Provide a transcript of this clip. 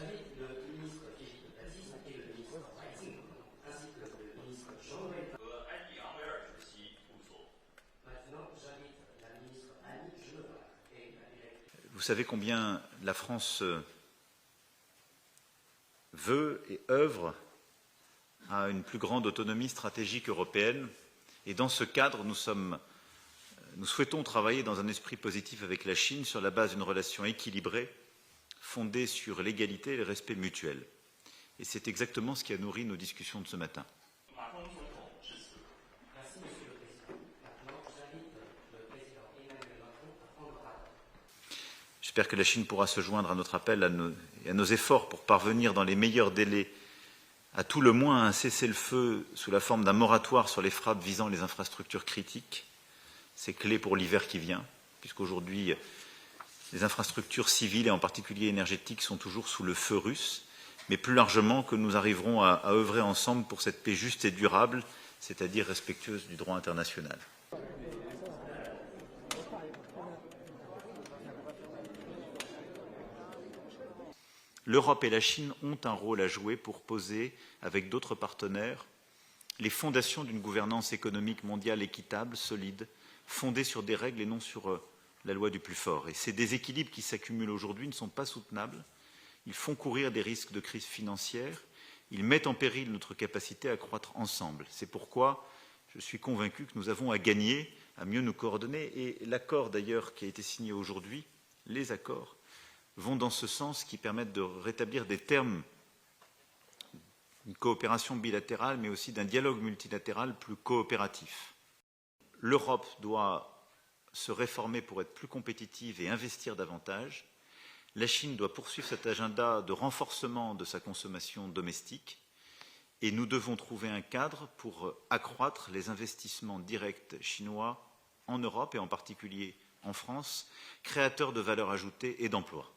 J'invite le ministre Philippe Baptiste et le ministre Wang ainsi que le ministre Jean-Noël. Maintenant, j'invite la ministre Annie Genevard et la directrice. Vous savez combien la France veut et œuvre à une plus grande autonomie stratégique européenne. Et dans ce cadre, nous souhaitons travailler dans un esprit positif avec la Chine sur la base d'une relation équilibrée, fondée sur l'égalité et le respect mutuel. Et c'est exactement ce qui a nourri nos discussions de ce matin. Merci, Monsieur le Président. Maintenant, j'invite le Président Emmanuel Macron à prendre la parole. J'espère que la Chine pourra se joindre à notre appel et à nos efforts pour parvenir dans les meilleurs délais à tout le moins un cessez-le-feu sous la forme d'un moratoire sur les frappes visant les infrastructures critiques. C'est clé pour l'hiver qui vient, puisqu'aujourd'hui, les infrastructures civiles et en particulier énergétiques sont toujours sous le feu russe, mais plus largement que nous arriverons à œuvrer ensemble pour cette paix juste et durable, c'est-à-dire respectueuse du droit international. L'Europe et la Chine ont un rôle à jouer pour poser, avec d'autres partenaires, les fondations d'une gouvernance économique mondiale équitable, solide, fondée sur des règles et non sur la loi du plus fort. Et ces déséquilibres qui s'accumulent aujourd'hui ne sont pas soutenables. Ils font courir des risques de crise financière. Ils mettent en péril notre capacité à croître ensemble. C'est pourquoi je suis convaincu que nous avons à gagner, à mieux nous coordonner. Et l'accord d'ailleurs qui a été signé aujourd'hui, les accords, vont dans ce sens, qui permettent de rétablir des termes d'une coopération bilatérale, mais aussi d'un dialogue multilatéral plus coopératif. L'Europe doit se réformer pour être plus compétitive et investir davantage. La Chine doit poursuivre cet agenda de renforcement de sa consommation domestique. Et nous devons trouver un cadre pour accroître les investissements directs chinois en Europe et en particulier en France, créateurs de valeur ajoutée et d'emplois.